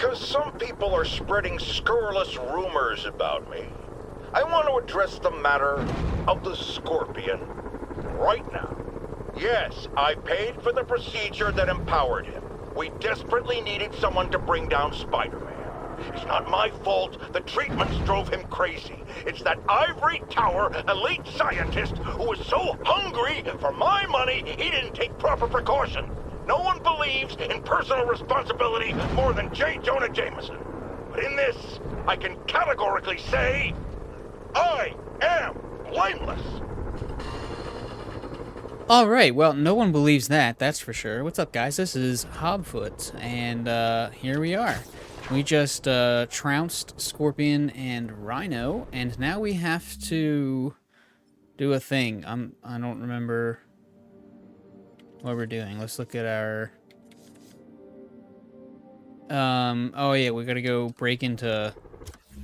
Because some people are spreading scurrilous rumors about me. I want to address the matter of the Scorpion right now. Yes, I paid for the procedure that empowered him. We desperately needed someone to bring down Spiderman. It's not my fault the treatments drove him crazy. It's that ivory tower elite scientist who was so hungry for my money he didn't take proper precaution. No one believes in personal responsibility more than J. Jonah Jameson. But in this, I can categorically say, I am blameless. All right, well, no one believes that, that's for sure. What's up, guys? This is HobFoote, and here we are. We just trounced Scorpion and Rhino, and now we have to do a thing. I don't remember what we're doing. Let's look at our... oh yeah, we gotta go break into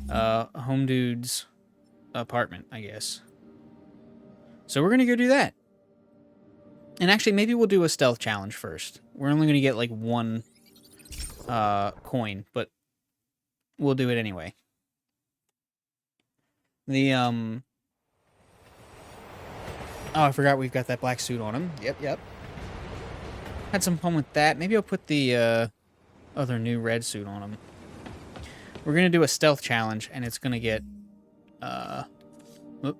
Home Dude's apartment, I guess. So we're gonna go do that. And actually, maybe we'll do a stealth challenge first. We're only gonna get like one coin, but we'll do it anyway. The oh, I forgot we've got that black suit on him. Yep. Had some fun with that. Maybe I'll put the other new red suit on him. We're gonna do a stealth challenge, and it's gonna get whoop,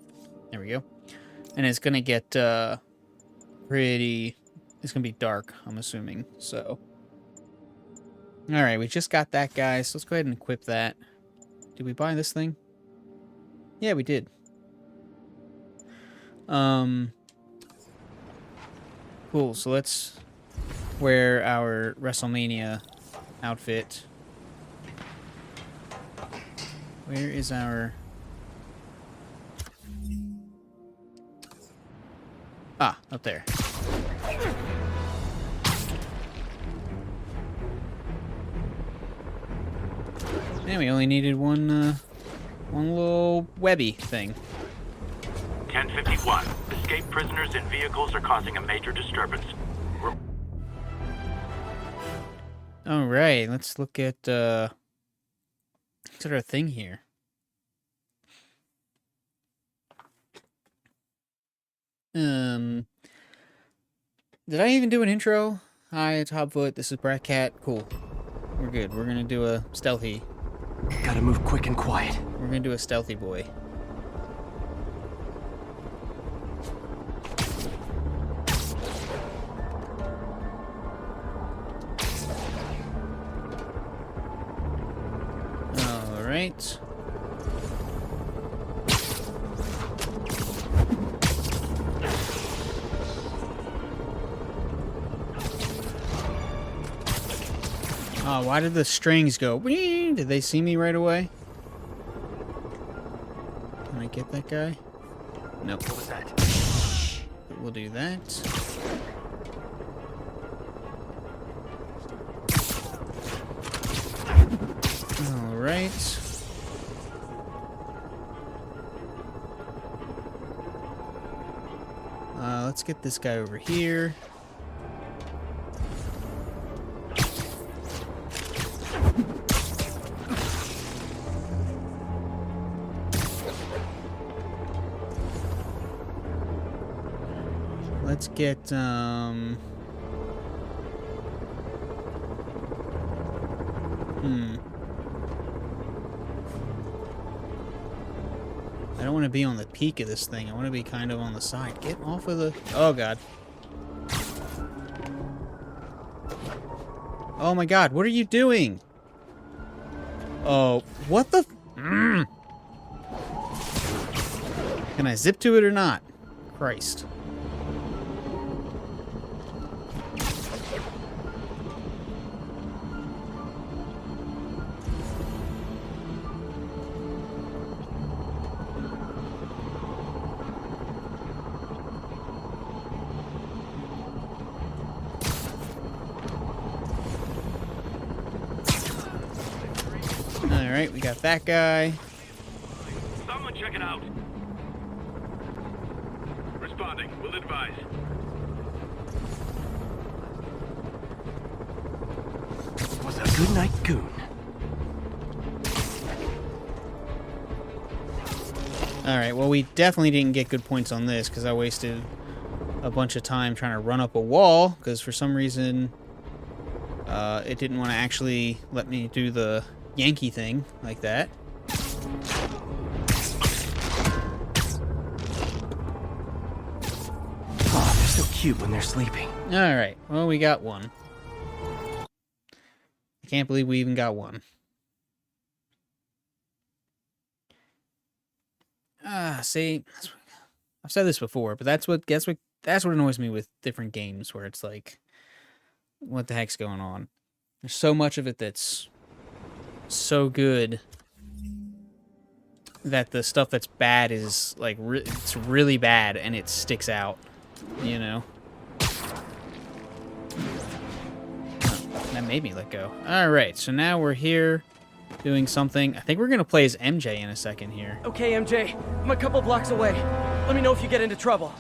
there we go. And it's gonna get pretty. It's gonna be dark, I'm assuming. So, all right, we just got that guy. So let's go ahead and equip that. Did we buy this thing? Yeah, we did. Cool. So let's wear our WrestleMania outfit. Where is our... Ah, up there. And we only needed one little webby thing. 1051. Escaped prisoners in vehicles are causing a major disturbance. All right, let's look at our thing here. Did I even do an intro? Hi, it's HobFoote. This is Bratcat. Cool. We're good. We're gonna do a stealthy. Gotta move quick and quiet. We're gonna do a stealthy boy. All right. Oh, why did the strings go? Whee! Did they see me right away? Can I get that guy? Nope. What was that? But we'll do that. All right. Let's get this guy over here. Let's get, I don't want to be on the peak of this thing. I want to be kind of on the side. Get off of the... Oh, God. Oh, my God. What are you doing? Oh, what the... Can I zip to it or not? Christ. Alright, we got that guy. Someone check it out. Responding. Will advise. Was a good night, goon. Alright, well, we definitely didn't get good points on this because I wasted a bunch of time trying to run up a wall because for some reason it didn't want to actually let me do the Yankee thing like that. Oh, they're so cute when they're sleeping. Alright, well, we got one. I can't believe we even got one. See, I've said this before, but that's what annoys me with different games where it's like, what the heck's going on? There's so much of it that's so good that the stuff that's bad is like it's really bad and it sticks out, you know? Oh, that made me let go. Alright, so now we're here doing something. I think we're gonna play as MJ in a second here. Okay, MJ, I'm a couple blocks away. Let me know if you get into trouble.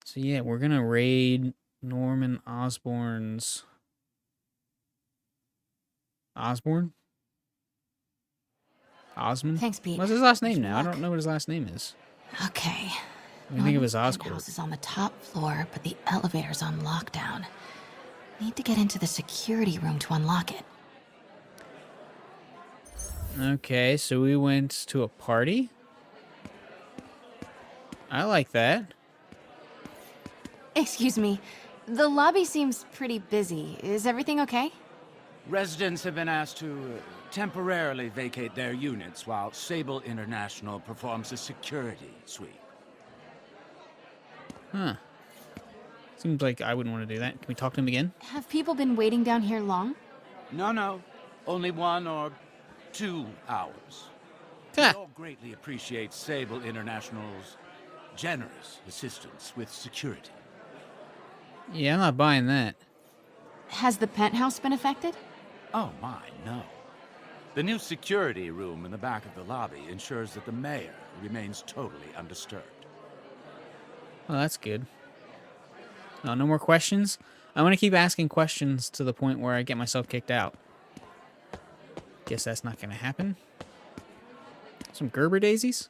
So yeah, we're gonna raid Norman Osborn's... Osborn? Osmond? Thanks, Pete. What's his last name Wish now? me I luck. don't know what his last name is. Okay. I think it was Norman's Oscorp. penthouse is on the top floor, but the elevator's on lockdown. Need to get into the security room to unlock it. Okay, so we went to a party? I like that. Excuse me. The lobby seems pretty busy. Is everything okay? Residents have been asked to temporarily vacate their units while Sable International performs a security sweep. Huh. Seems like I wouldn't want to do that. Can we talk to him again? Have people been waiting down here long? No. Only 1 or 2 hours. We Ha! all greatly appreciate Sable International's generous assistance with security. Yeah, I'm not buying that. Has the penthouse been affected? Oh my, no. The new security room in the back of the lobby ensures that the mayor remains totally undisturbed. Well, that's good. Oh, no more questions? I want to keep asking questions to the point where I get myself kicked out. Guess that's not going to happen. Some Gerber daisies?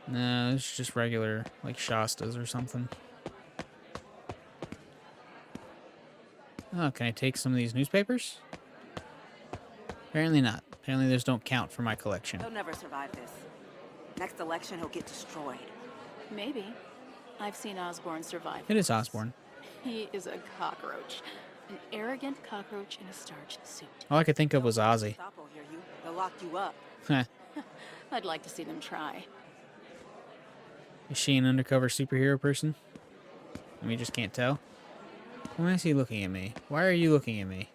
No, it's just regular, like Shasta's or something. Oh, can I take some of these newspapers? Apparently not. Apparently those don't count for my collection. He'll never survive this. Next election, he'll get destroyed. Maybe. I've seen Osborn survive. It is Osborn. He is a cockroach. An arrogant cockroach in a starched suit. All I could think of was Ozzy. Stop will hear you. They'll lock you up. Heh. I'd like to see them try. Is she an undercover superhero person? We just can't tell. Why is he looking at me? Why are you looking at me?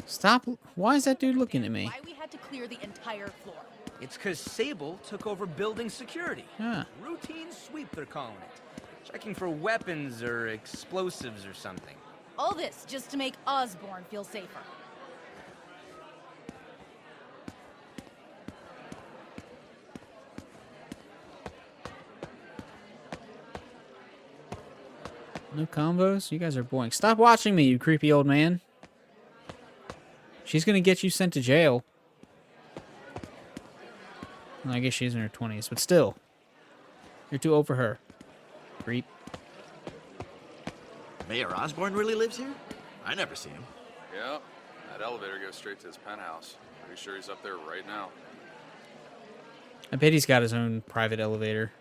Stop. Why is that dude looking at me? Why we had to clear the entire floor. It's because Sable took over building security. Huh. Routine sweep, they're calling it. Checking for weapons or explosives or something. All this just to make Osborn feel safer. No combos? You guys are boring. Stop watching me, you creepy old man. She's gonna get you sent to jail. Well, I guess she's in her 20s, but still. You're too old for her. Creep. Mayor Osborn really lives here? I never see him. Yeah, that elevator goes straight to his penthouse. Pretty sure he's up there right now. I bet he's got his own private elevator.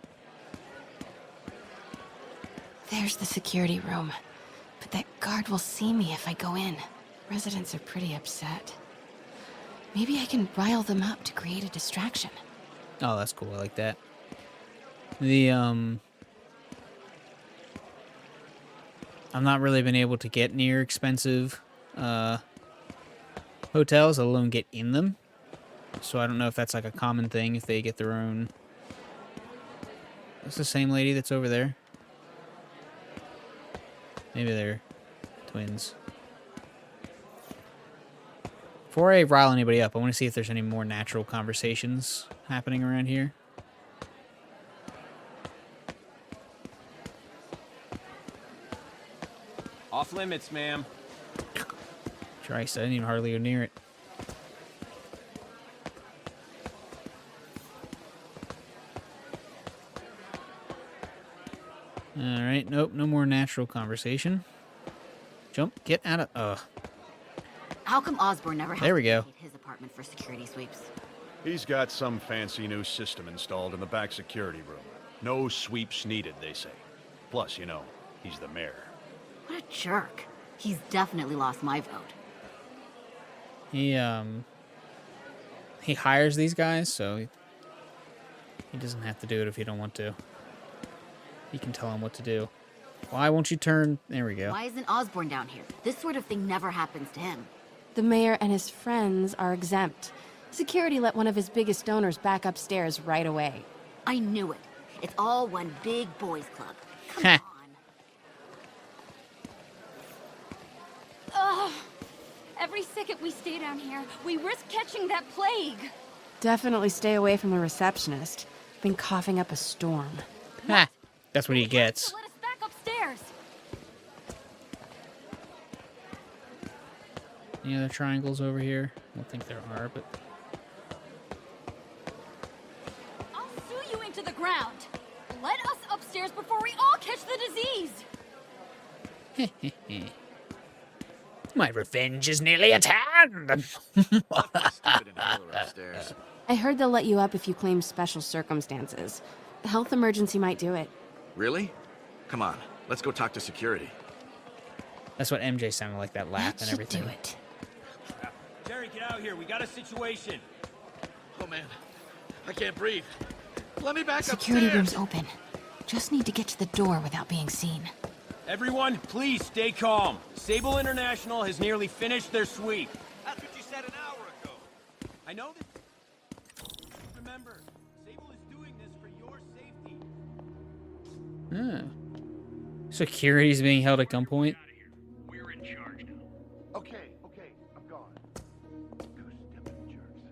There's the security room. But that guard will see me if I go in. Residents are pretty upset. Maybe I can rile them up to create a distraction. Oh, that's cool. I like that. The, I've not really been able to get near expensive, hotels, let alone get in them. So I don't know if that's like a common thing, if they get their own... That's the same lady that's over there. Maybe they're twins. Before I rile anybody up, I want to see if there's any more natural conversations happening around here. Off limits, ma'am. Christ, I didn't even hardly go near it. Alright, nope, no more natural conversation. Jump, get out of... Ugh. How come Osborn never has There we to go. vacate his apartment for security sweeps? He's got some fancy new system installed in the back security room. No sweeps needed, they say. Plus, you know, he's the mayor. What a jerk. He's definitely lost my vote. He hires these guys, so he doesn't have to do it if he don't want to. He can tell him what to do. Why won't you turn... There we go. Why isn't Osborn down here? This sort of thing never happens to him. The mayor and his friends are exempt. Security let one of his biggest donors back upstairs right away. I knew it. It's all one big boys club. Come Heh. on. Ugh. Every second we stay down here, we risk catching that plague. Definitely stay away from the receptionist. Been coughing up a storm. Ha! That's what he gets. Let us back upstairs. Any other triangles over here? I don't think there are, but... I'll sue you into the ground. Let us upstairs before we all catch the disease. My revenge is nearly at hand! I heard they'll let you up if you claim special circumstances. A health emergency might do it. Really? Come on, let's go talk to security. That's what MJ sounded like, that laugh and everything. Do it. Jerry, get out here. We got a situation. Oh man, I can't breathe. Let me back Security upstairs. room's open. Just need to get to the door without being seen. Everyone, please stay calm. Sable International has nearly finished their sweep. That's what you said an hour ago. I know that. Remember, Sable is doing this for your safety. Oh. Security's being held at gunpoint. We're in charge now. Okay, I'm gone. Goose-stepping jerks.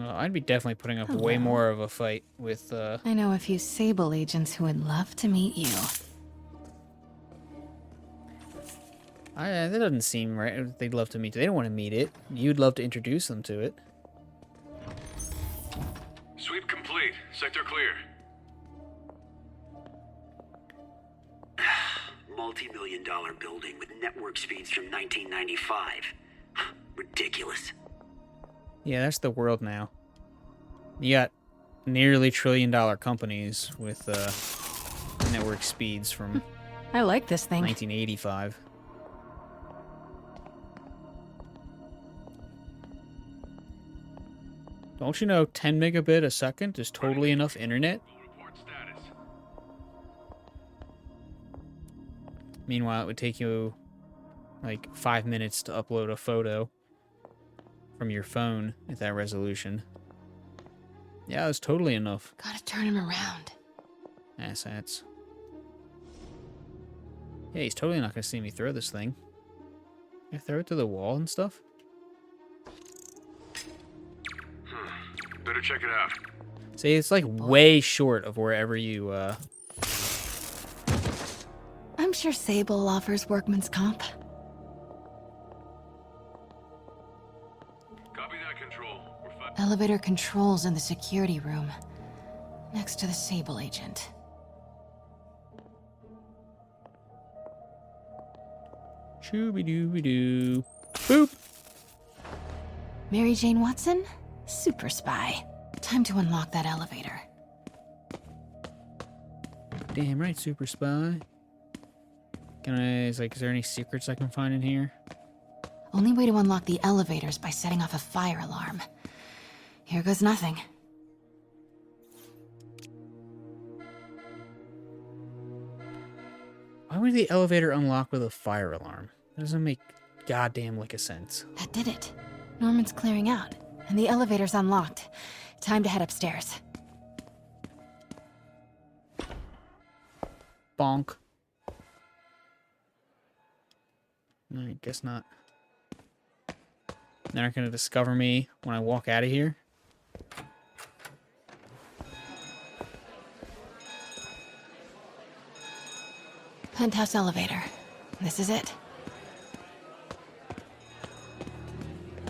I'd be definitely putting up way more of a fight with, I know a few Sable agents who would love to meet you. that doesn't seem right. They'd love to meet you. They don't want to meet it. You'd love to introduce them to it. Sweep complete. Sector clear. Multi-million-dollar building with network speeds from 1995. Ridiculous. Yeah, that's the world now. You got nearly trillion-dollar companies with network speeds from I like this thing. 1985. Don't you know 10 megabit a second is totally enough internet? Meanwhile, it would take you like 5 minutes to upload a photo from your phone at that resolution. Yeah, it's totally enough. Gotta turn him around. Assets. Yeah, he's totally not gonna see me throw this thing. I throw it to the wall and stuff? Better check it out. See, it's like way short of wherever you, I'm sure Sable offers workman's comp. Copy that, Control. Elevator controls in the security room, next to the Sable agent. Shooby-dooby-doo. Boop! Mary Jane Watson? Super spy. Time to unlock that elevator. Damn right, super spy. Is there any secrets I can find in here? Only way to unlock the elevator is by setting off a fire alarm. Here goes nothing. Why would the elevator unlock with a fire alarm? That doesn't make goddamn lick of sense. That did it. Norman's clearing out, and the elevator's unlocked. Time to head upstairs. Bonk. I guess not. They're not gonna discover me when I walk out of here. penthouse elevator. This is it.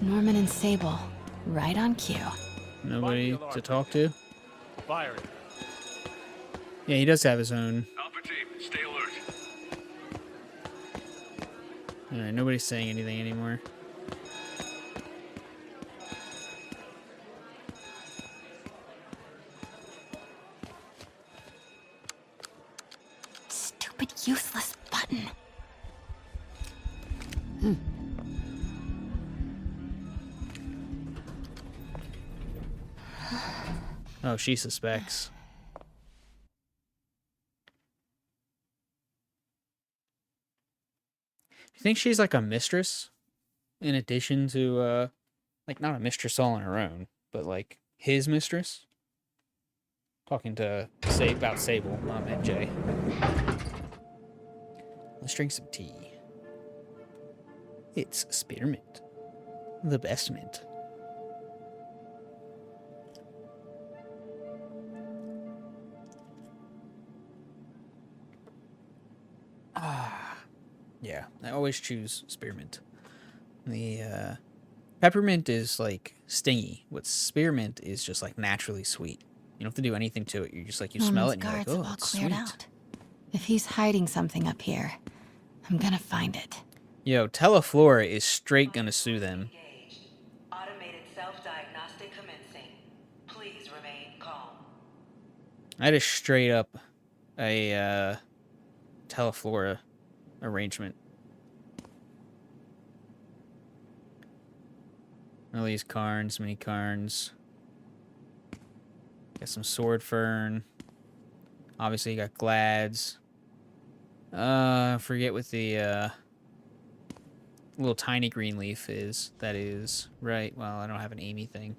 Norman and Sable, right on cue. Nobody to talk to? Firing. Yeah, he does have his own. Alpha team, stay alert. Alright, nobody's saying anything anymore. Stupid, useless button. Oh, she suspects. You think she's like a mistress? In addition to, like, not a mistress all on her own, but like his mistress? Talking to about Sable, not MJ. Let's drink some tea. It's spearmint. The best mint. Yeah, I always choose spearmint. The peppermint is like stingy. What spearmint is just like naturally sweet. You don't have to do anything to it. You just like, you smell it and you're like, oh, it's sweet. Out. If he's hiding something up here, I'm gonna find it. Yo, Teleflora is straight gonna sue them. Automated self-diagnostic commencing. Please remain calm. That is straight up a Teleflora arrangement. Release Carns, mini Carns. Got some Sword Fern. Obviously, you got Glads. Forget what the little tiny green leaf is. That is right. Well, I don't have an Amy thing.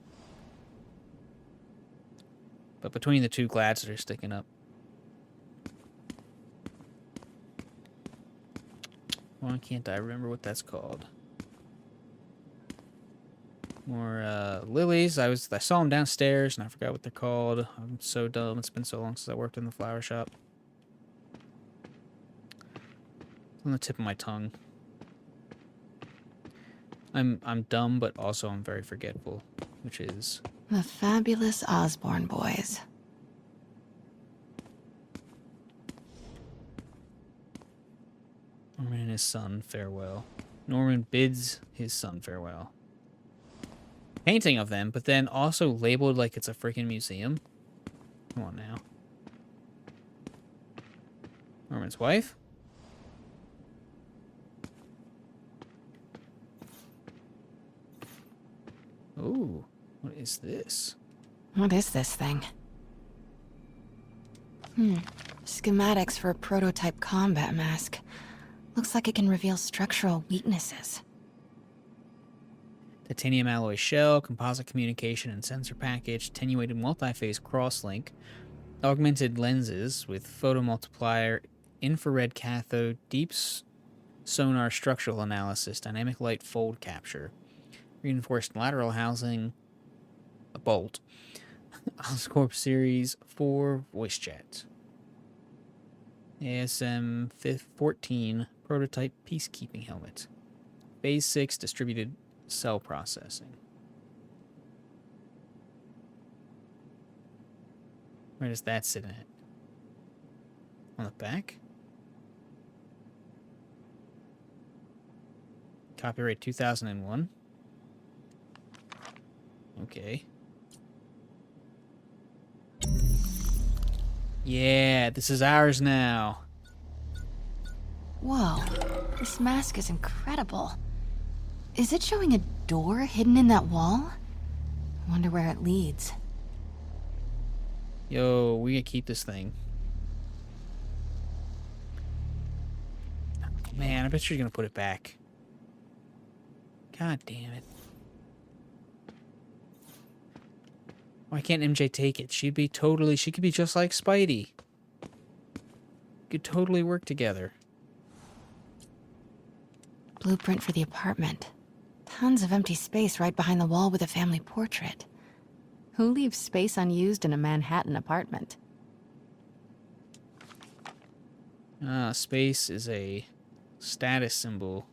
But between the two Glads that are sticking up. Why can't I remember what that's called? More lilies. I saw them downstairs and I forgot what they're called. I'm so dumb. It's been so long since I worked in the flower shop. It's on the tip of my tongue. I'm dumb, but also I'm very forgetful, which is the fabulous Osborn boys. Norman and his son farewell. Norman bids his son farewell. Painting of them, but then also labeled like it's a freaking museum. Come on now. Norman's wife? Ooh, what is this? What is this thing? Schematics for a prototype combat mask. Looks like it can reveal structural weaknesses. Titanium alloy shell, composite communication and sensor package, attenuated multi-phase crosslink, augmented lenses with photomultiplier, infrared cathode, deep sonar structural analysis, dynamic light fold capture, reinforced lateral housing, a bolt, Oscorp Series 4 voice chat, ASM 14 prototype peacekeeping helmet, Phase 6 distributed cell processing. Where does that sit at? On the back? Copyright 2001. Okay. Yeah, this is ours now. Whoa, this mask is incredible. Is it showing a door hidden in that wall? I wonder where it leads. Yo, we can keep this thing. Man, I bet she's gonna put it back. God damn it. Why can't MJ take it? She could be just like Spidey. Could totally work together. Blueprint for the apartment. Tons of empty space right behind the wall with a family portrait. Who leaves space unused in a Manhattan apartment? Space is a status symbol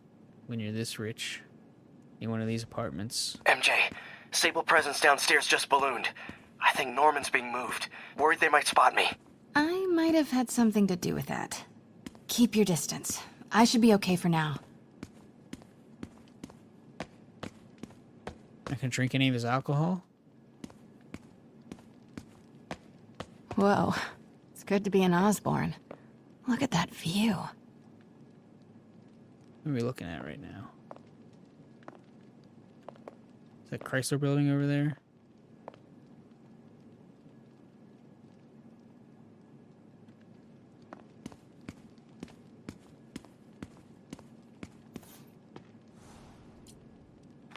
when you're this rich in one of these apartments. MJ, Sable presence downstairs just ballooned. I think Norman's being moved. Worried they might spot me. I might have had something to do with that. Keep your distance. I should be okay for now. I can drink any of his alcohol? Whoa. It's good to be an Osborn. Look at that view. What are we looking at right now? Is that Chrysler building over there?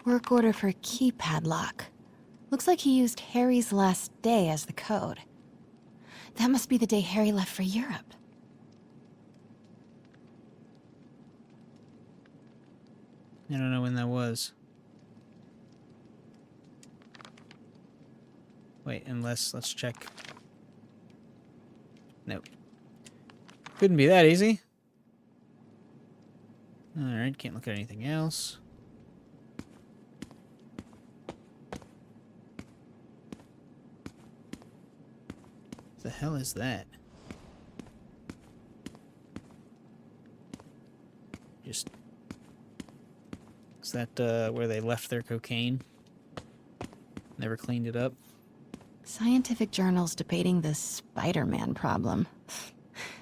Work order for key padlock. Looks like he used Harry's last day as the code. That must be the day Harry left for Europe. I don't know when that was. Wait, unless, let's check. Nope. Couldn't be that easy. Alright, can't look at anything else. What the hell is that? Just... Is that where they left their cocaine? Never cleaned it up? Scientific journals debating the Spiderman problem.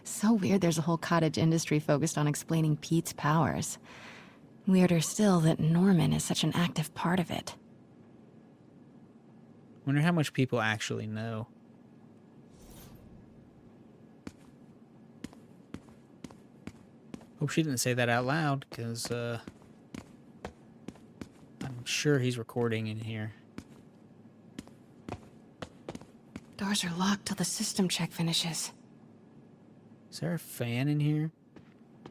So weird there's a whole cottage industry focused on explaining Pete's powers. Weirder still that Norman is such an active part of it. Wonder how much people actually know. Hope she didn't say that out loud, because, I'm sure he's recording in here. Doors are locked till the system check finishes. Is there a fan in here?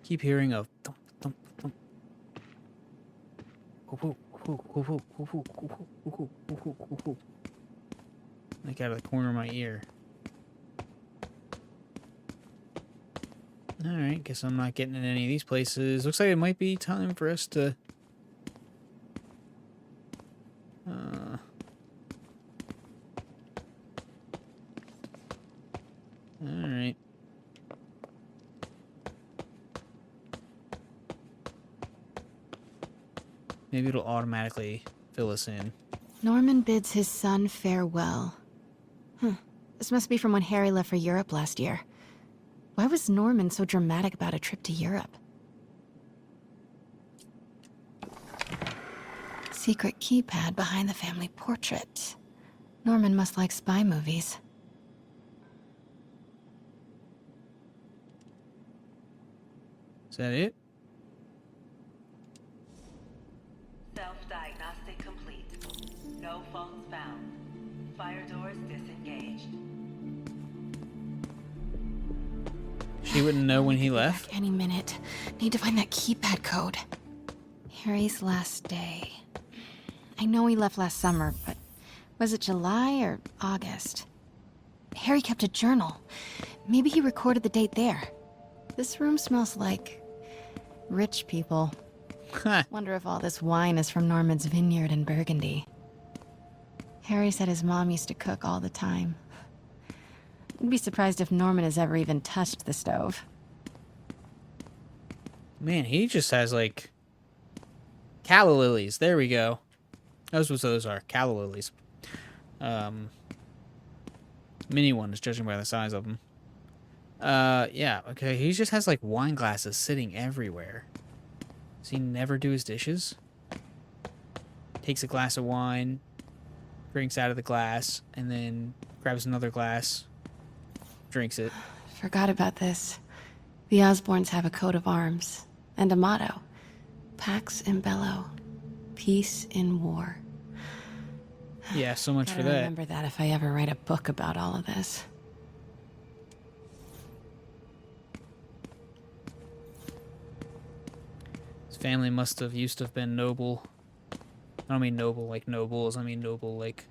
Keep hearing a thump, thump, thump. Like out of the corner of my ear. Alright, guess I'm not getting in any of these places. Looks like it might be time for us to... Alright. Maybe it'll automatically fill us in. Norman bids his son farewell. This must be from when Harry left for Europe last year. Why was Norman so dramatic about a trip to Europe? Secret keypad behind the family portrait. Norman must like spy movies. Is that it? Self-diagnostic complete. No phones found. Fire doors disengaged. She wouldn't know when he left? Back any minute. Need to find that keypad code. Harry's last day. I know he left last summer, but was it July or August? Harry kept a journal. Maybe he recorded the date there. This room smells like rich people. Wonder if all this wine is from Norman's vineyard in Burgundy. Harry said his mom used to cook all the time. I'd be surprised if Norman has ever even touched the stove. Man, he just has, like, calla lilies. There we go. Those what those are. Calla lilies. Mini ones, judging by the size of them. Yeah, okay. He just has, like, wine glasses sitting everywhere. Does he never do his dishes? Takes a glass of wine, drinks out of the glass, and then grabs another glass, drinks it. Forgot about this. The Osborns have a coat of arms and a motto. Pax in bello. Peace in war. Yeah, so much for Gotta that. remember that if I ever write a book about all of this. His family must have used to have been noble. I don't mean noble like nobles, I mean noble like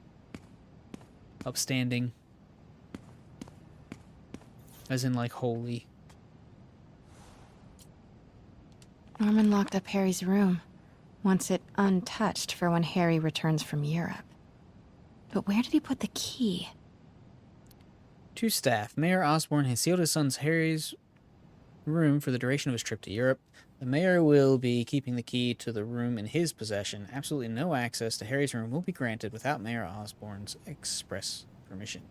upstanding. As in like holy. Norman locked up Harry's room. Wants it untouched for when Harry returns from Europe. But where did he put the key? To staff, Mayor Osborn has sealed his son's Harry's room for the duration of his trip to Europe. The mayor will be keeping the key to the room in his possession. Absolutely no access to Harry's room will be granted without Mayor Osborn's express permission.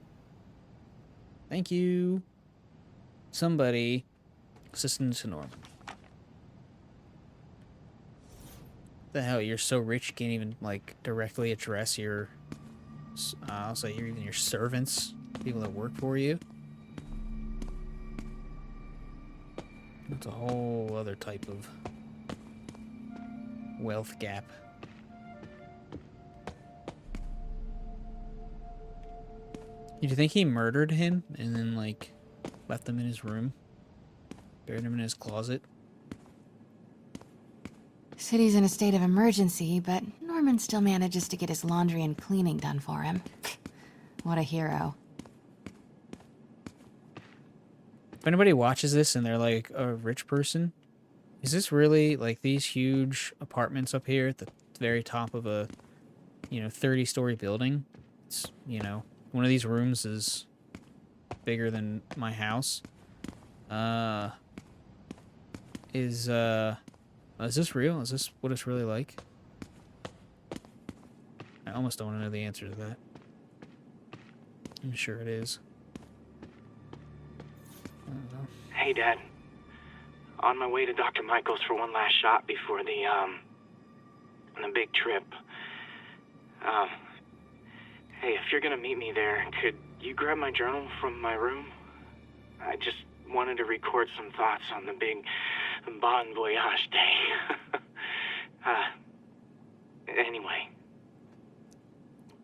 Thank you. Somebody assistant to Norman. The hell, you're so rich you can't even, like, directly address your, I'll say even your servants, people that work for you. That's a whole other type of wealth gap. Do you think he murdered him and then, like, left him in his room? Buried him in his closet? City's in a state of emergency, but Norman still manages to get his laundry and cleaning done for him. What a hero. If anybody watches this and they're like a rich person, is this really like these huge apartments up here at the very top of a, 30-story building? It's, one of these rooms is bigger than my house. Is this real? Is this what it's really like? I almost don't want to know the answer to that. I'm sure it is. I don't know. Hey, Dad. On my way to Dr. Michael's for one last shot before the big trip. Hey, if you're gonna meet me there, could you grab my journal from my room? I just wanted to record some thoughts on the big bon voyage day. Anyway.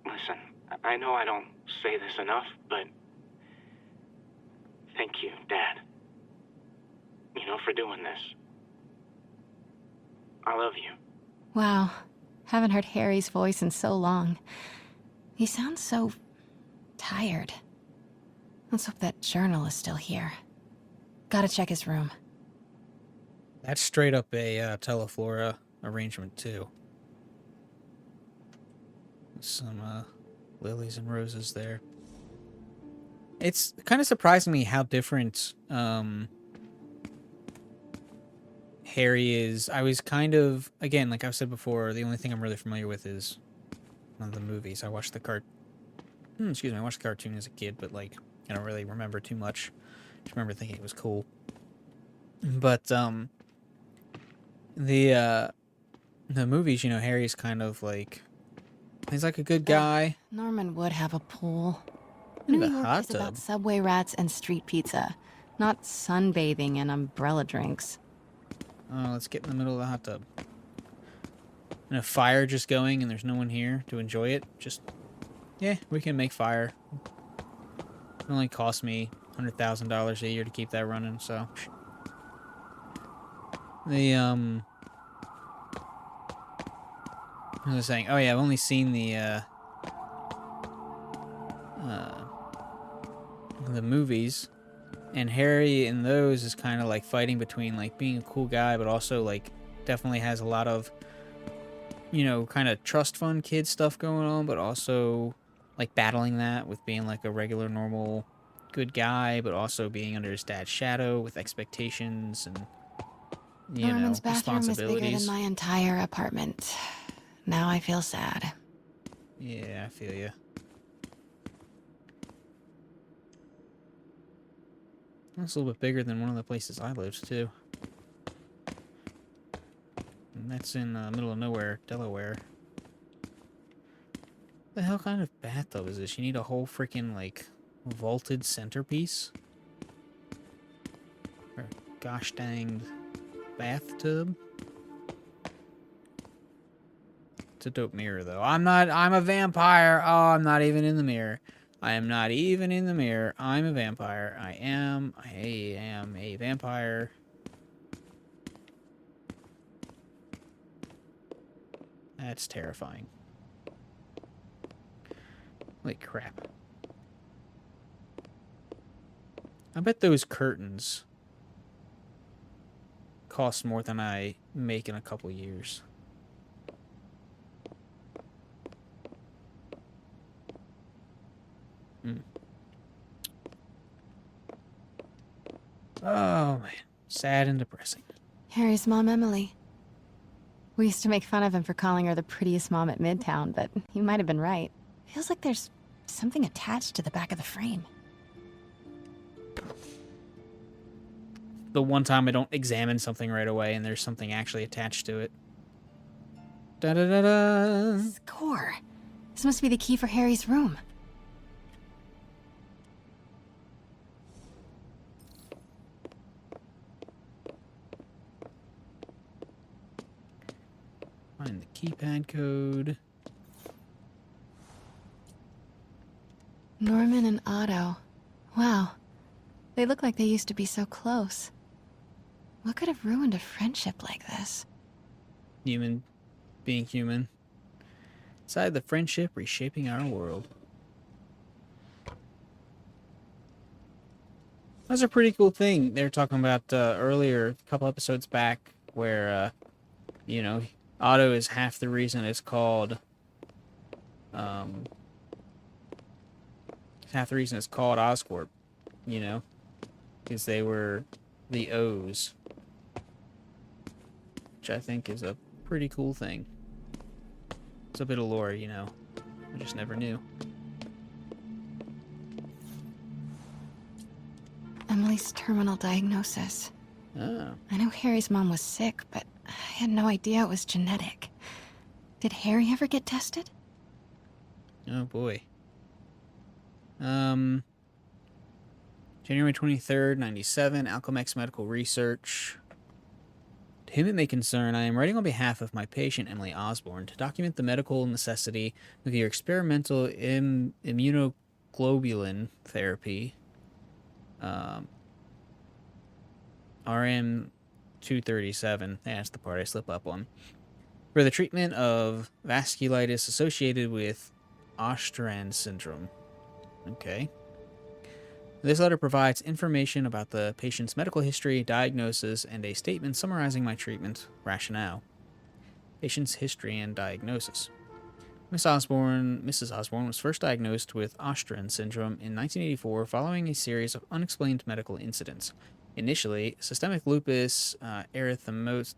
Listen, I know I don't say this enough, but thank you, Dad. For doing this. I love you. Wow. Haven't heard Harry's voice in so long. He sounds so tired. Let's hope that journal is still here. Gotta check his room. That's straight up a Teleflora arrangement, too. Some lilies and roses there. It's kind of surprising me how different Harry is. I was kind of, again, like I've said before, the only thing I'm really familiar with is one of the movies. I watched the I watched the cartoon as a kid, but like I don't really remember too much. Just remember thinking it was cool. But the movies, Harry's kind of like, he's like a good guy. Norman would have a pool. And a New York hot is about tub. subway rats and street pizza, not sunbathing and umbrella drinks. Oh, let's get in the middle of the hot tub. And a fire just going and there's no one here to enjoy it. Just, yeah, we can make fire. It only costs me $100,000 a year to keep that running, so. I was saying, oh yeah, I've only seen the movies. And Harry in those is kind of like fighting between like being a cool guy, but also like definitely has a lot of, kind of trust fund kid stuff going on, but also like battling that with being like a regular, normal, good guy, but also being under his dad's shadow with expectations and, Norman's bathroom is bigger responsibilities. than my entire apartment. Now I feel sad. Yeah, I feel you. That's a little bit bigger than one of the places I lived, too. And that's in the middle of nowhere, Delaware. What the hell kind of bathtub is this? You need a whole freaking, like, vaulted centerpiece? Or gosh dang bathtub? It's a dope mirror, though. I'm a vampire! Oh, I'm not even in the mirror. I am not even in the mirror. I'm a vampire. I am a vampire. That's terrifying. Holy crap. I bet those curtains cost more than I make in a couple years. Oh, man. Sad and depressing. Harry's mom, Emily. We used to make fun of him for calling her the prettiest mom at Midtown, but he might have been right. Feels like there's something attached to the back of the frame. The one time I don't examine something right away and there's something actually attached to it. Da-da-da-da! Score. This must be the key for Harry's room. Find the keypad code. Norman and Otto. Wow. They look like they used to be so close. What could have ruined a friendship like this? Human being human. Inside the friendship reshaping our world. That's a pretty cool thing they were talking about earlier, a couple episodes back, where, you know, Otto is half the reason it's called, half the reason it's called Oscorp, you know, because they were the O's, which I think is a pretty cool thing. It's a bit of lore, you know, I just never knew. Emily's terminal diagnosis. Oh. I know Harry's mom was sick, but I had no idea it was genetic. Did Harry ever get tested? Oh boy. January 23rd, 97, Alchemex Medical Research. To whom it may concern, I am writing on behalf of my patient, Emily Osborn, to document the medical necessity of your experimental immunoglobulin therapy, RM237. That's the part I slip up on. For the treatment of vasculitis associated with Osborn syndrome. Okay. This letter provides information about the patient's medical history, diagnosis, and a statement summarizing my treatment rationale. Patient's history and diagnosis. Mrs. Osborn was first diagnosed with Osborn syndrome in 1984 following a series of unexplained medical incidents. Initially, systemic lupus erythematosus.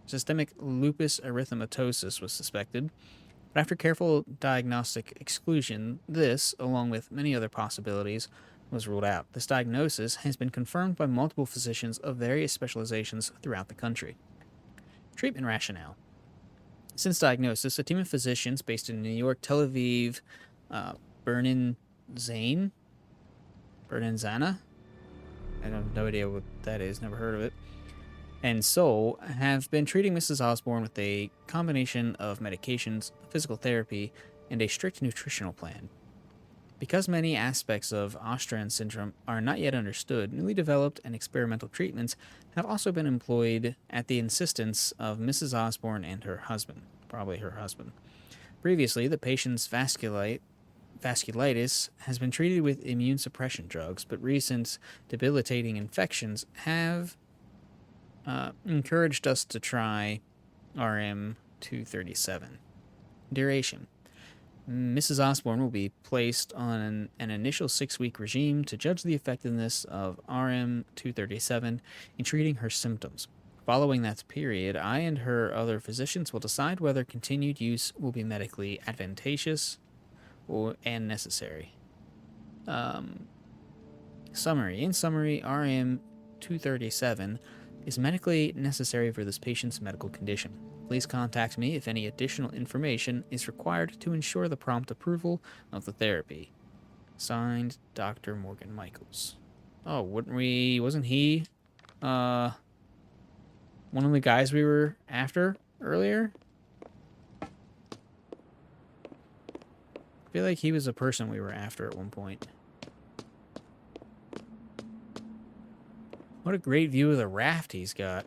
Systemic lupus erythematosus was suspected. But after careful diagnostic exclusion, this, along with many other possibilities, was ruled out. This diagnosis has been confirmed by multiple physicians of various specializations throughout the country. Treatment rationale. Since diagnosis, a team of physicians based in New York, Tel Aviv, Zana? I have no idea what that is, never heard of it. And Seoul have been treating Mrs. Osborn with a combination of medications, physical therapy, and a strict nutritional plan. Because many aspects of Osborn syndrome are not yet understood, newly developed and experimental treatments have also been employed at the insistence of Mrs. Osborn and her husband, probably her husband. Previously, the patient's vasculitis has been treated with immune suppression drugs, but recent debilitating infections have encouraged us to try RM237. Duration. Mrs. Osborn will be placed on an initial 6-week regime to judge the effectiveness of RM237 in treating her symptoms. Following that period, I and her other physicians will decide whether continued use will be medically advantageous and necessary. Summary. In summary, RM237 is medically necessary for this patient's medical condition. Please contact me if any additional information is required to ensure the prompt approval of the therapy. Signed, Dr. Morgan Michaels. Oh, wasn't he, one of the guys we were after earlier? I feel like he was a person we were after at one point. What a great view of the raft he's got.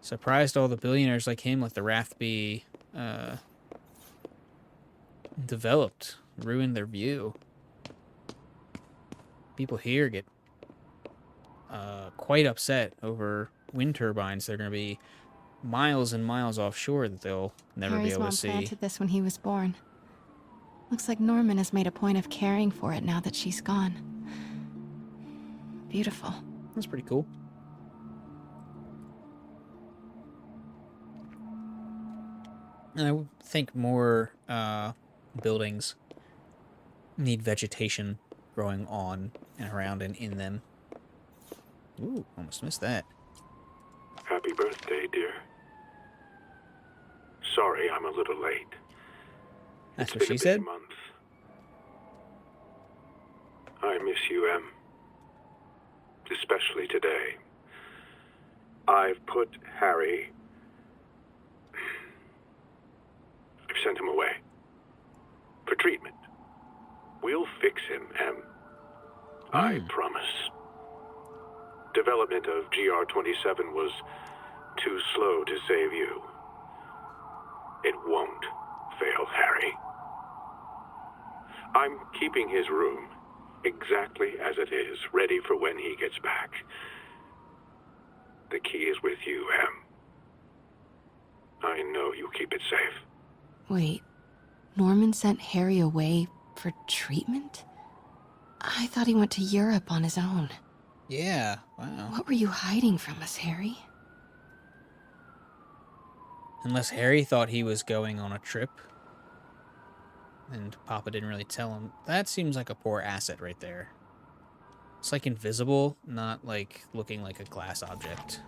Surprised all the billionaires like him let the raft be developed. Ruined their view. People here get quite upset over wind turbines. They're going to be miles and miles offshore that they'll never Harry's be able mom to see. planted this when he was born. Looks like Norman has made a point of caring for it now that she's gone. Beautiful. That's pretty cool. And I would think more buildings need vegetation growing on and around and in them. Ooh, almost missed that. Happy birthday, dear. Sorry I'm a little late. That's It's what been she a busy said? month. I miss you, Em. Especially today. I've put Harry... I've sent him away. For treatment. We'll fix him, Em. I promise. Development of GR-27 was too slow to save you. It won't fail Harry. I'm keeping his room exactly as it is, ready for when he gets back. The key is with you, Em. I know you'll keep it safe. Wait, Norman sent Harry away for treatment? I thought he went to Europe on his own. Yeah, wow. What were you hiding from us, Harry? Unless Harry thought he was going on a trip and Papa didn't really tell him. That seems like a poor asset right there. It's like invisible, not like looking like a glass object.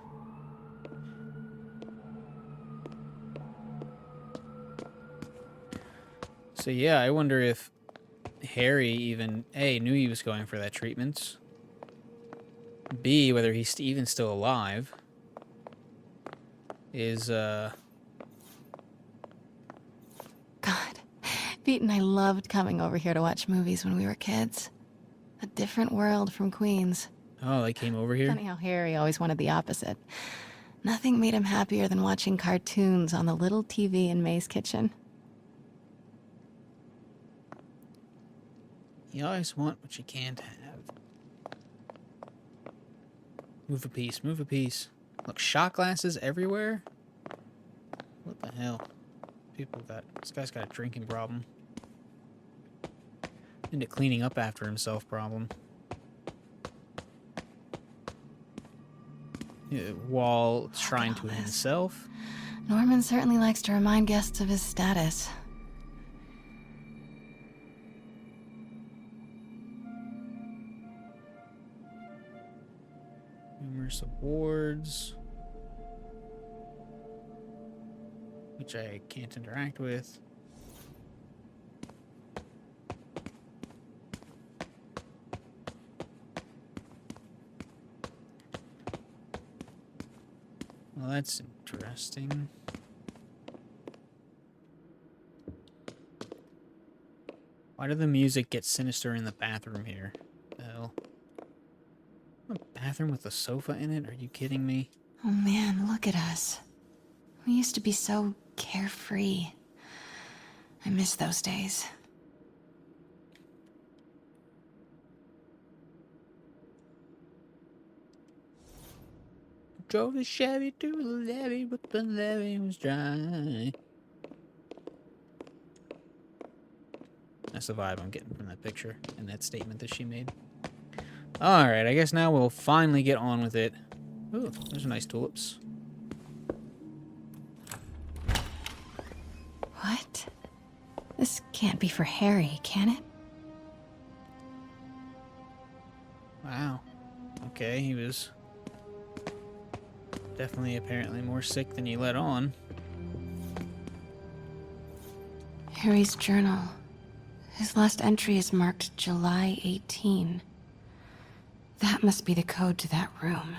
So yeah, I wonder if Harry even, A, knew he was going for that treatment. B, whether he's even still alive. Is, God. Pete and I loved coming over here to watch movies when we were kids. A different world from Queens. Oh, they came over here? Funny how Harry always wanted the opposite. Nothing made him happier than watching cartoons on the little TV in May's kitchen. You always want what you can't have. Move a piece, move a piece. Look, shot glasses everywhere? What the hell? People got... This guy's got a drinking problem. Into cleaning up after himself problem. While trying to himself. Norman certainly likes to remind guests of his status. Numerous awards. Which I can't interact with. Well, that's interesting. Why did the music get sinister in the bathroom here? The hell? A bathroom with a sofa in it? Are you kidding me? Oh man, look at us. We used to be so carefree. I miss those days. Drove the Chevy to the levee, but the levee was dry. That's the vibe I'm getting from that picture and that statement that she made. Alright, I guess now we'll finally get on with it. Ooh, those are nice tulips. What? This can't be for Harry, can it? Wow. Okay, he was definitely apparently more sick than you let on. Harry's journal. His last entry is marked July 18. That must be the code to that room.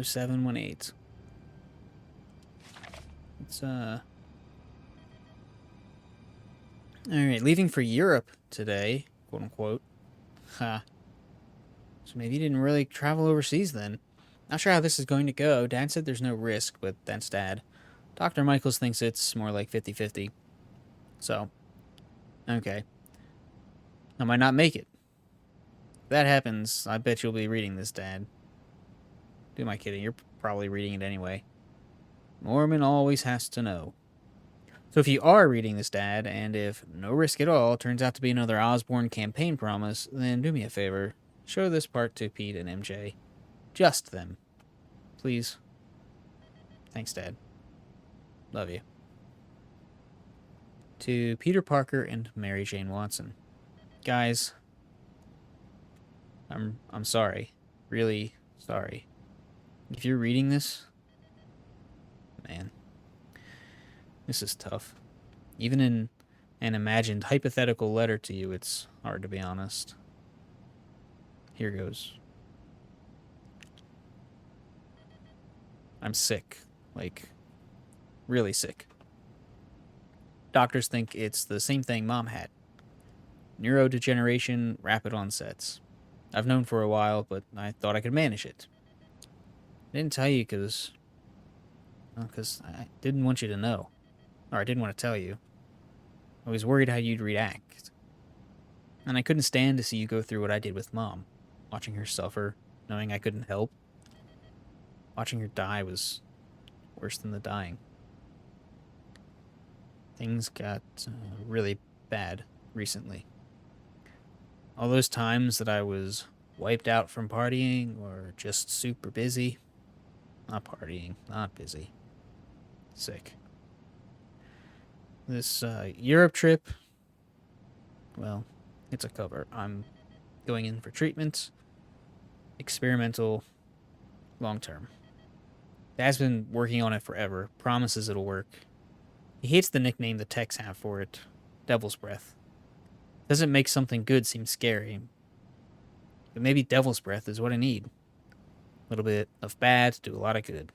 0718. It's, Alright, leaving for Europe today, quote unquote. Ha. So maybe he didn't really travel overseas then. Not sure how this is going to go. Dad said there's no risk, but that's Dad. Dr. Michaels thinks it's more like 50-50. So, okay. I might not make it. that happens, I bet you'll be reading this, Dad. Who am I kidding? You're probably reading it anyway. Norman always has to know. So if you are reading this, Dad, and if No Risk at All turns out to be another Osborn campaign promise, then do me a favor. Show this part to Pete and MJ. Just them. Please. Thanks, Dad. Love you. To Peter Parker and Mary Jane Watson. Guys, I'm sorry. Really sorry. If you're reading this, man, this is tough. Even in an imagined hypothetical letter to you, it's hard to be honest. Here goes. I'm sick. Like, really sick. Doctors think it's the same thing Mom had. Neurodegeneration, rapid onsets. I've known for a while, but I thought I could manage it. I didn't tell you because I didn't want you to know. Or I didn't want to tell you. I was worried how you'd react. And I couldn't stand to see you go through what I did with Mom. Watching her suffer, knowing I couldn't help. Watching her die was worse than the dying. Things got really bad recently. All those times that I was wiped out from partying or just super busy. Not partying, not busy. Sick. This Europe trip, well, it's a cover. I'm going in for treatment. Experimental, long term. Dad's been working on it forever. Promises it'll work. He hates the nickname the techs have for it. Devil's Breath. Doesn't make something good seem scary. But maybe Devil's Breath is what I need. A little bit of bad to do a lot of good.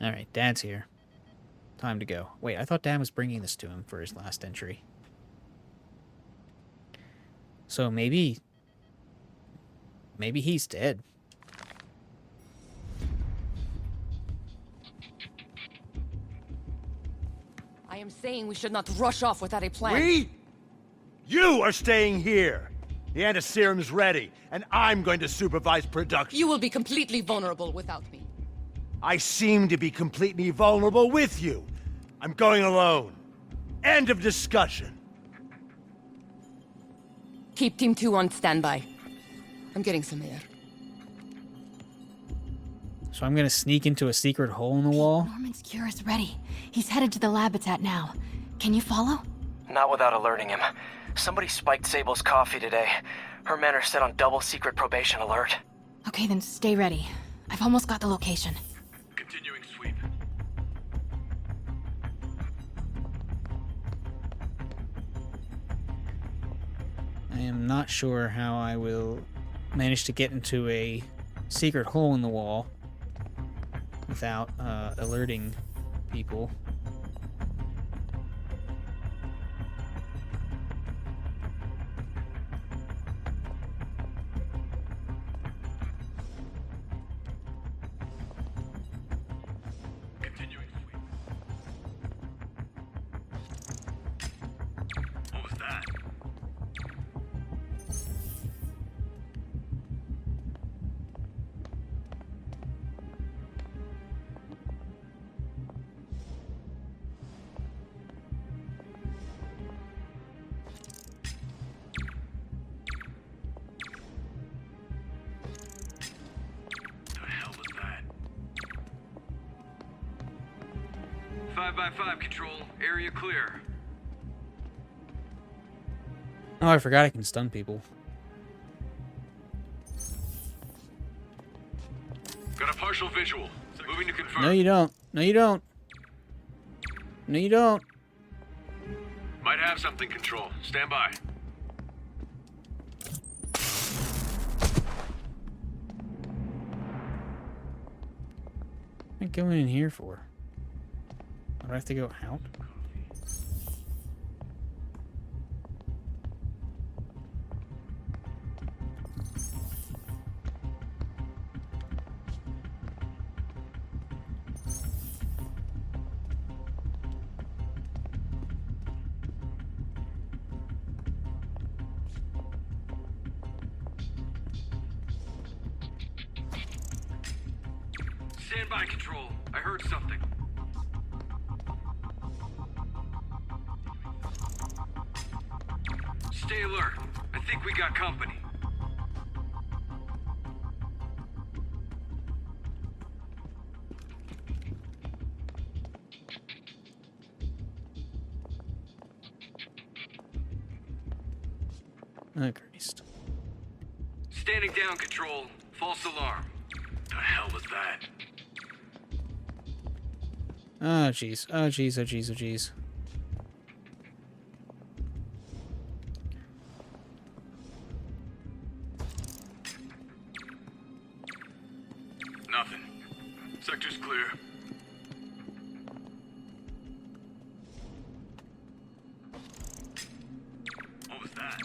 Alright, Dad's here. Time to go. Wait, I thought Dad was bringing this to him for his last entry. So maybe he's dead. I am saying we should not rush off without a plan. We? You are staying here. The antiserum's ready, and I'm going to supervise production. You will be completely vulnerable without me. I seem to be completely vulnerable with you. I'm going alone. End of discussion. Keep Team 2 on standby. I'm getting some air. So I'm gonna sneak into a secret hole in the wall? Norman's cure is ready. He's headed to the lab it's at now. Can you follow? Not without alerting him. Somebody spiked Sable's coffee today. Her men are set on double secret probation alert. Okay, then stay ready. I've almost got the location. Continuing sweep. I am not sure how I will manage to get into a secret hole in the wall without alerting people. Continuing sweep. What was that? The hell was that? 5x5 control. Area clear. Oh, I forgot I can stun people. Got a partial visual. Moving to confirm. No, you don't. No, you don't. No, you don't. Might have something, control. Stand by. What am I going in here for? Do I have to go out? Stand by, Control. I heard something. Stay alert. I think we got company. Oh, Christ. Standing down, Control. False alarm. The hell was that? Oh, jeez. Oh, jeez. Oh, jeez. Oh, jeez. Nothing. Sector's clear. What was that?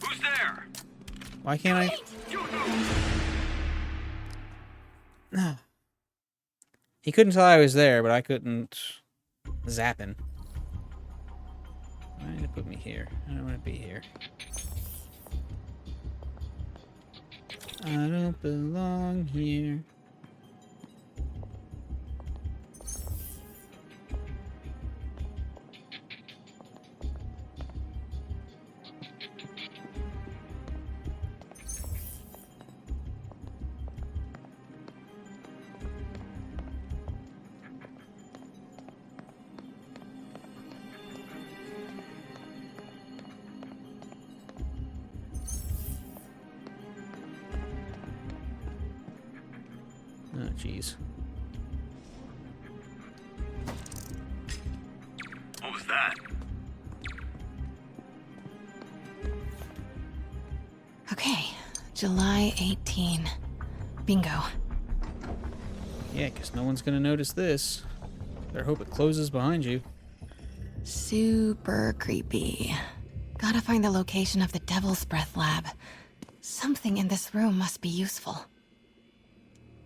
Who's there? Why can't I? He couldn't tell I was there, but I couldn't zap him. Why did it put me here? I don't want to be here. I don't belong here. Oh, jeez. What was that? Okay, July 18. Bingo. Yeah, because no one's going to notice this. Better hope it closes behind you. Super creepy. Gotta find the location of the Devil's Breath lab. Something in this room must be useful.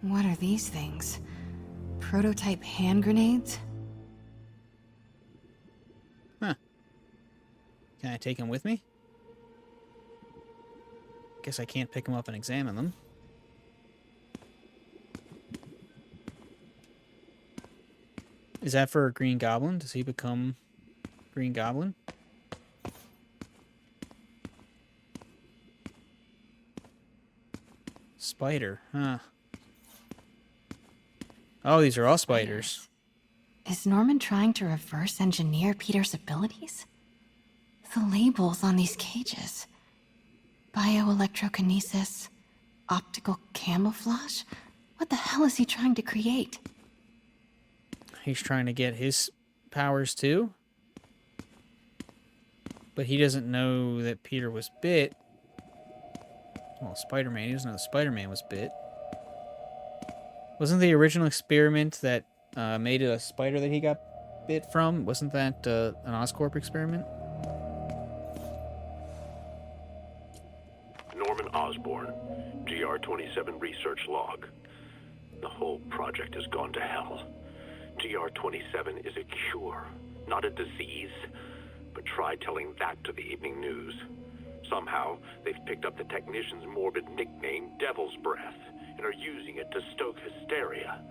What are these things? Prototype hand grenades? Huh. Can I take them with me? Guess I can't pick them up and examine them. Is that for a Green Goblin? Does he become Green Goblin? Spider, huh? Oh, these are all spiders. Is Norman trying to reverse engineer Peter's abilities? The labels on these cages. Bioelectrokinesis, optical camouflage? What the hell is he trying to create? He's trying to get his powers too? But he doesn't know that Peter was bit. Well, Spider-Man, he doesn't know that Spider-Man was bit. Wasn't the original experiment that made a spider that he got bit from? Wasn't that an Oscorp experiment? Norman Osborn, GR-27 research log. The whole project has gone to hell. GR-27 is a cure, not a disease. But try telling that to the evening news. Somehow, they've picked up the technician's morbid nickname, Devil's Breath, and are using it to stoke hysteria.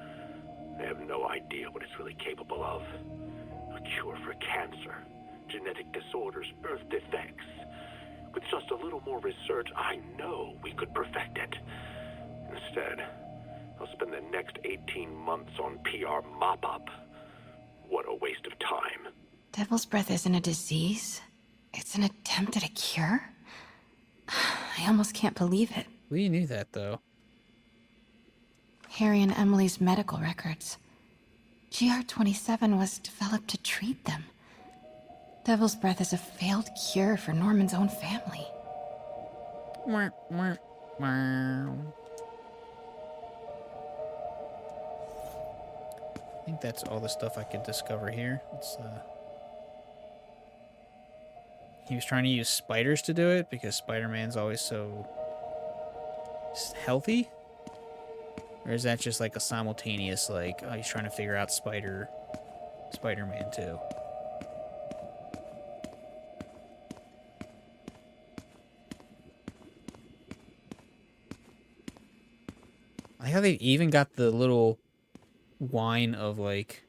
They have no idea what it's really capable of. A cure for cancer, genetic disorders, birth defects. With just a little more research, I know we could perfect it. Instead, I'll spend the next 18 months on PR mop-up. What a waste of time. Devil's Breath isn't a disease. It's an attempt at a cure? I almost can't believe it. We knew that, though. Harry and Emily's medical records. GR-27 was developed to treat them. Devil's Breath is a failed cure for Norman's own family. I think that's all the stuff I could discover here. It's, he was trying to use spiders to do it because Spider-Man's always so healthy? Or is that just like a simultaneous, like, oh, he's trying to figure out Spider-Man too? like how they even got the little wine of, like,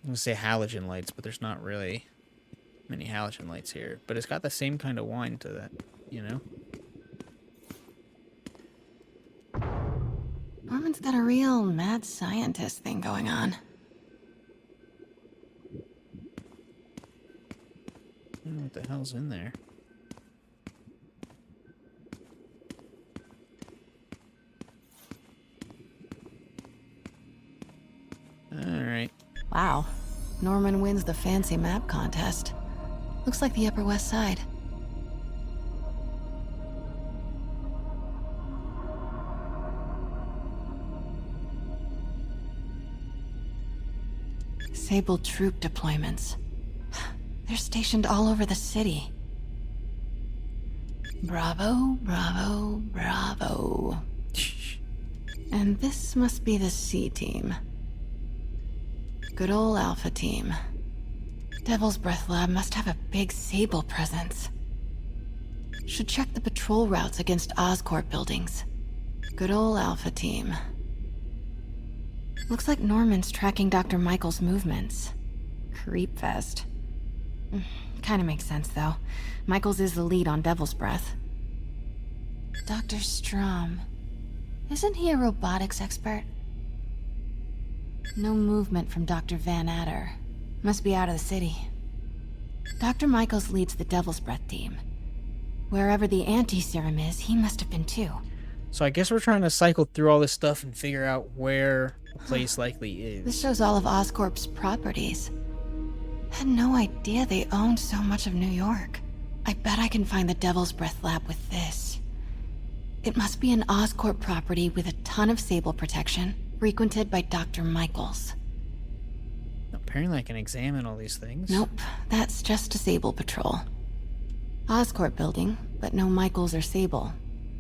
I'm gonna say halogen lights, but there's not really many halogen lights here. But it's got the same kind of wine to that, you know? Norman's got a real mad scientist thing going on. I don't know what the hell's in there. Alright. Wow. Norman wins the fancy map contest. Looks like the Upper West Side. Sable troop deployments. They're stationed all over the city. Bravo, bravo, bravo. And this must be the C team. Good old Alpha team. Devil's Breath Lab must have a big Sable presence. Should check the patrol routes against Oscorp buildings. Good old Alpha team. Looks like Norman's tracking Dr. Michael's movements. Creep fest. Kinda makes sense, though. Michaels is the lead on Devil's Breath. Dr. Strom. Isn't he a robotics expert? No movement from Dr. Van Adder. Must be out of the city. Dr. Michaels leads the Devil's Breath team. Wherever the anti-serum is, he must have been too. So I guess we're trying to cycle through all this stuff and figure out where the place likely is. This shows all of Oscorp's properties. Had no idea they owned so much of New York. I bet I can find the Devil's Breath Lab with this. It must be an Oscorp property with a ton of Sable protection, frequented by Dr. Michaels. Apparently I can examine all these things. Nope, that's just a Sable patrol. Oscorp building, but no Michaels or Sable.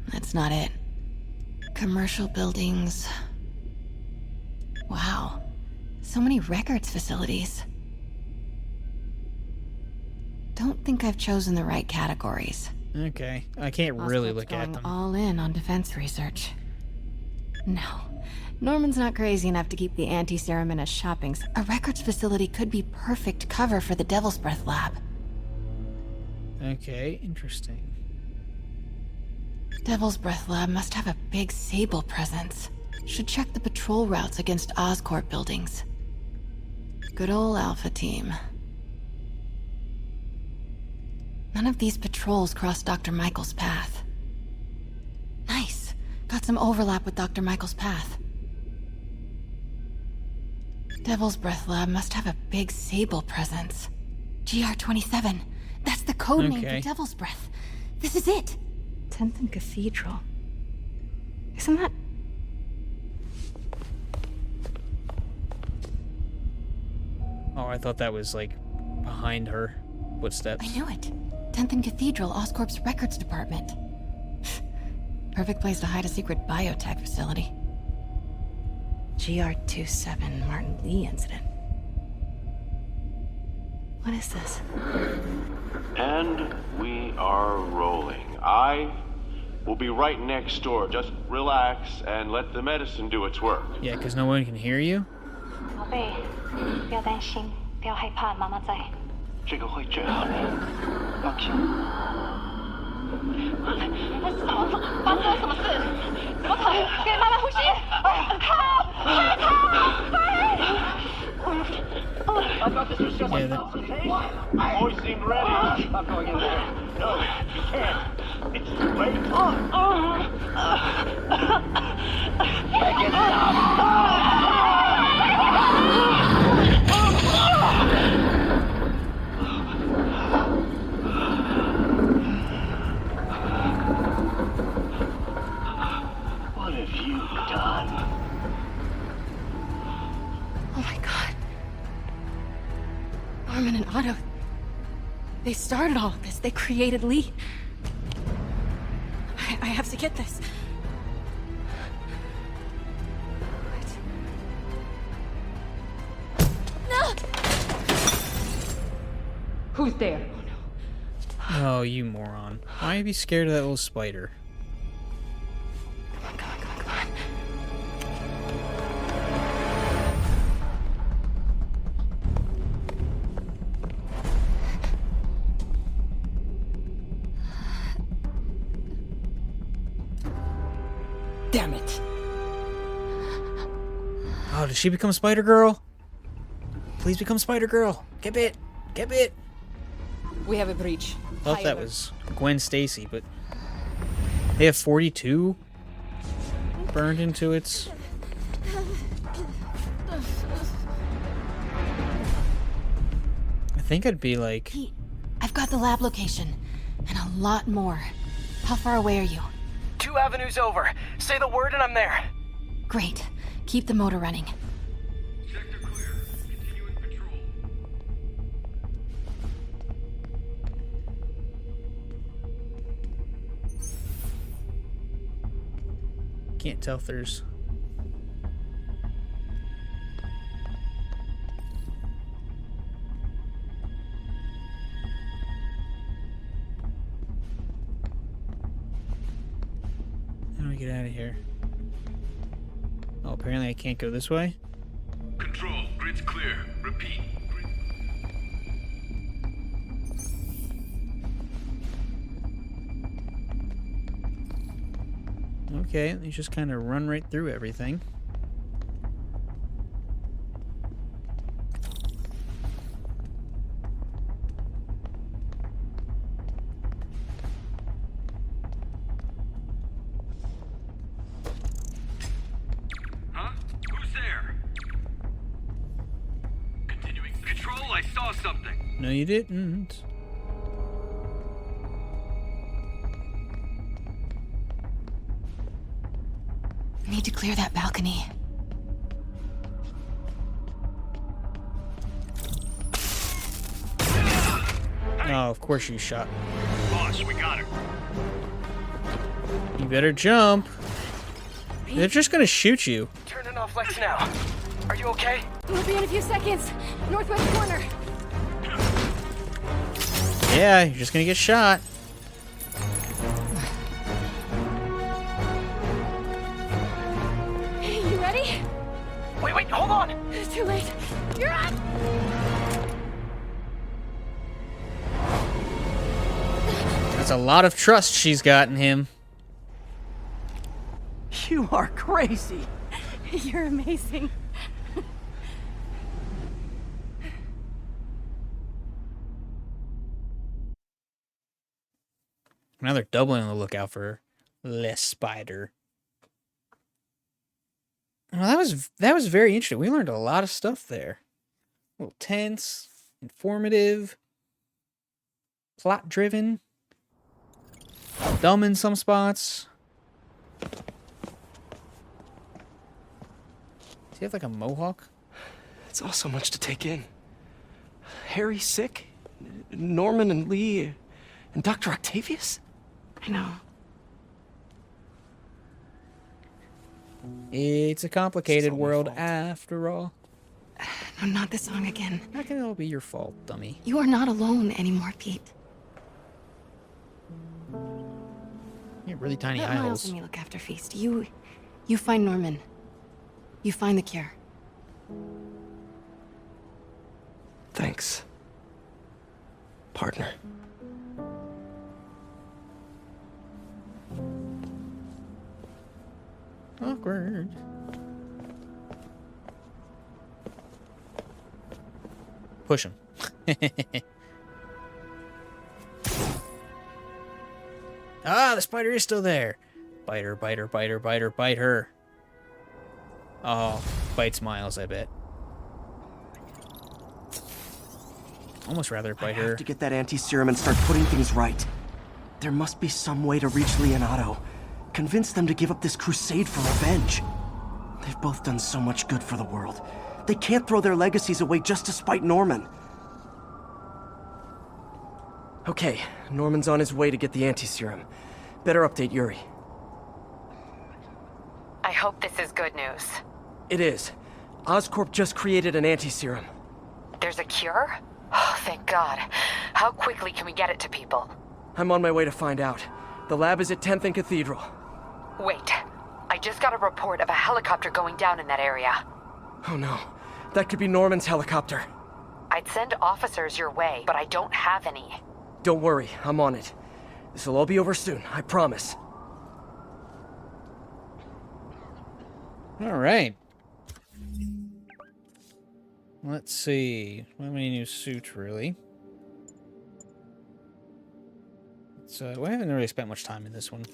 That's not it. Commercial buildings. Wow, so many records facilities. Don't think I've chosen the right categories. Okay, I can't really Oscorp's look at going them. all in on defense research. No, Norman's not crazy enough to keep the anti-serum in a shopping. A records facility could be perfect cover for the Devil's Breath Lab. Okay, interesting. Devil's Breath Lab must have a big Sable presence. Should check the patrol routes against Oscorp buildings. Good old Alpha team. None of these patrols cross Dr. Michael's path. Nice. Got some overlap with Dr. Michael's path. Devil's Breath Lab must have a big Sable presence. GR27. That's the code name for Devil's Breath. This is it. 10th and Cathedral. Isn't that... Oh, I thought that was, like, behind her footsteps. I knew it. 10th and Cathedral, Oscorp's records department. Perfect place to hide a secret biotech facility. GR27 Martin Lee incident. What is this? And we are rolling. I will be right next door. Just relax and let the medicine do its work. Yeah, because no one can hear you? 宝贝，不要担心，不要害怕，妈妈在。这个会治好的，放心。嫂子，发生了什么事？怎么可能？给妈妈呼吸！靠！快逃！I thought this was just a consultation. Boys seemed ready. Not going in there. No, you can't. It's too late. Make it stop. What have you done? Oh my god. Norman and Otto. They started all of this. They created Lee. I have to get this. No! Who's there? Oh, you moron. Why are you scared of that little spider? Come on, come on, come on, come on. Damn it. Oh, did she become Spider-Girl? Please become Spider-Girl. Get bit. Get bit. We have a breach. Thought that was Gwen Stacy, but they have 42 burned into its... I think I'd be like... Pete, I've got the lab location, and a lot more. How far away are you? 2 avenues over. Say the word and I'm there. Great. Keep the motor running. Sector clear. Continuing patrol. Can't tell if there's... How do I get out of here? Oh, apparently I can't go this way. Control. Grid's clear. Repeat. Okay, you just kind of run right through everything. Huh? Who's there? Continuing. Control, I saw something. No, you didn't. Need to clear that balcony. Oh, of course you shot. Boss, we got her. You better jump. They're just gonna shoot you. Turning off lights now. Are you okay? We'll be in a few seconds. Northwest corner. Yeah, you're just gonna get shot. You ready? Wait, hold on. It's too late. You're up. That's a lot of trust she's got in him. You are crazy. You're amazing. Now they're doubling on the lookout for less spider. Well, that was very interesting. We learned a lot of stuff there. A little tense, informative, plot-driven, dumb in some spots. Does he have like a mohawk? It's all so much to take in. Harry sick? Norman and Lee and Dr. Octavius? I know. It's a complicated world after all. No, not this song again. How can it all be your fault, dummy? You are not alone anymore, Pete. You have really tiny Let eye Miles holes. and me look after Feast. You find Norman. You find the cure. Thanks, partner. Awkward. Push him. Ah, the spider is still there. Bite her, bite her, bite her, bite her, bite her. Oh, bites Miles, I bet. Almost rather bite I her. have to get that anti-serum and start putting things right. There must be some way to reach Leonardo. Convince them to give up this crusade for revenge. They've both done so much good for the world. They can't throw their legacies away just to spite Norman. Okay, Norman's on his way to get the anti-serum. Better update Yuri. I hope this is good news. It is. Oscorp just created an anti-serum. There's a cure? Oh, thank God. How quickly can we get it to people? I'm on my way to find out. The lab is at 10th and Cathedral. Wait. I just got a report of a helicopter going down in that area. Oh no. That could be Norman's helicopter. I'd send officers your way, but I don't have any. Don't worry, I'm on it. This'll all be over soon, I promise. Alright. Let's see. Not many new suits, really. So, we haven't really spent much time in this one.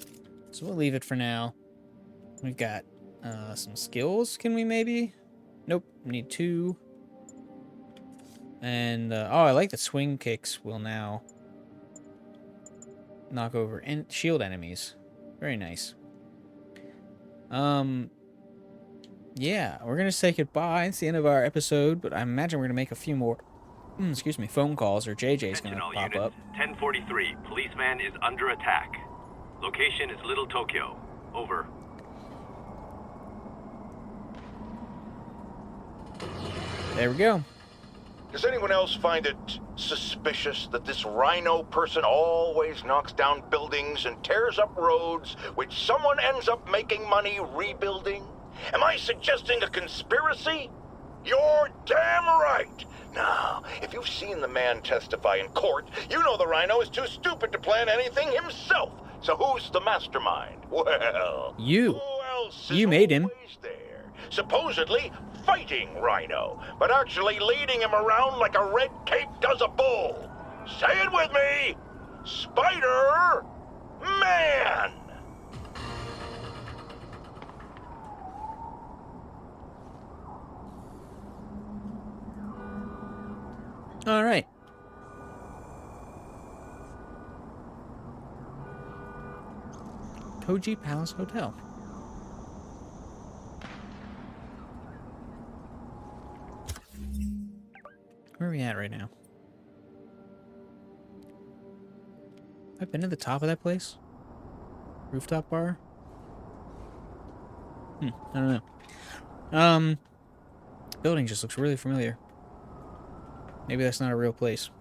So we'll leave it for now. We've got some skills. Can we maybe? Nope. Need 2. And, oh, I like that swing kicks will now knock over shield enemies. Very nice. Yeah, we're going to say goodbye. It's the end of our episode, but I imagine we're going to make a few more, excuse me, phone calls, or JJ's going to pop up. 1043, policeman is under attack. Location is Little Tokyo. Over. There we go. Does anyone else find it suspicious that this rhino person always knocks down buildings and tears up roads, which someone ends up making money rebuilding? Am I suggesting a conspiracy? You're damn right! Now, if you've seen the man testify in court, you know the rhino is too stupid to plan anything himself. So who's the mastermind? Well, you. Who else is You made him. always there? Supposedly fighting Rhino, but actually leading him around like a red cape does a bull. Say it with me! Spider-Man! All right. Koji Palace Hotel. Where are we at right now? I've been to the top of that place? Rooftop bar? I don't know. Building just looks really familiar. Maybe that's not a real place.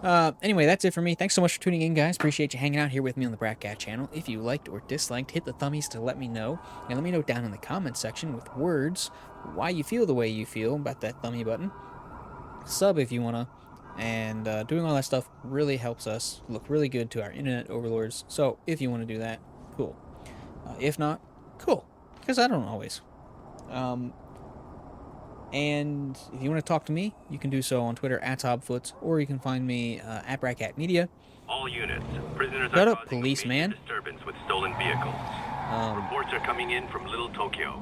Anyway, that's it for me. Thanks so much for tuning in, guys. Appreciate you hanging out here with me on the Brat Cat channel. If you liked or disliked, hit the thummies to let me know. And let me know down in the comment section with words why you feel the way you feel about that thummy button. Sub if you want to. And doing all that stuff really helps us look really good to our internet overlords. So if you want to do that, cool. If not, cool. Because I don't always. And if you want to talk to me, you can do so on Twitter at HobFoote, or you can find me at Bratcat Media. All units, prisoners Shut are up, causing policeman. major disturbance with stolen vehicles. Reports are coming in from Little Tokyo.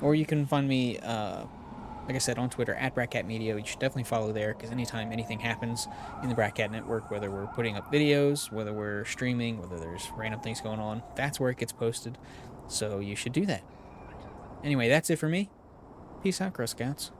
Or you can find me, like I said, on Twitter at Bratcat Media. You should definitely follow there, because anytime anything happens in the Bratcat network, whether we're putting up videos, whether we're streaming, whether there's random things going on, that's where it gets posted. So you should do that. Anyway, that's it for me. Peace out, Girl Scouts.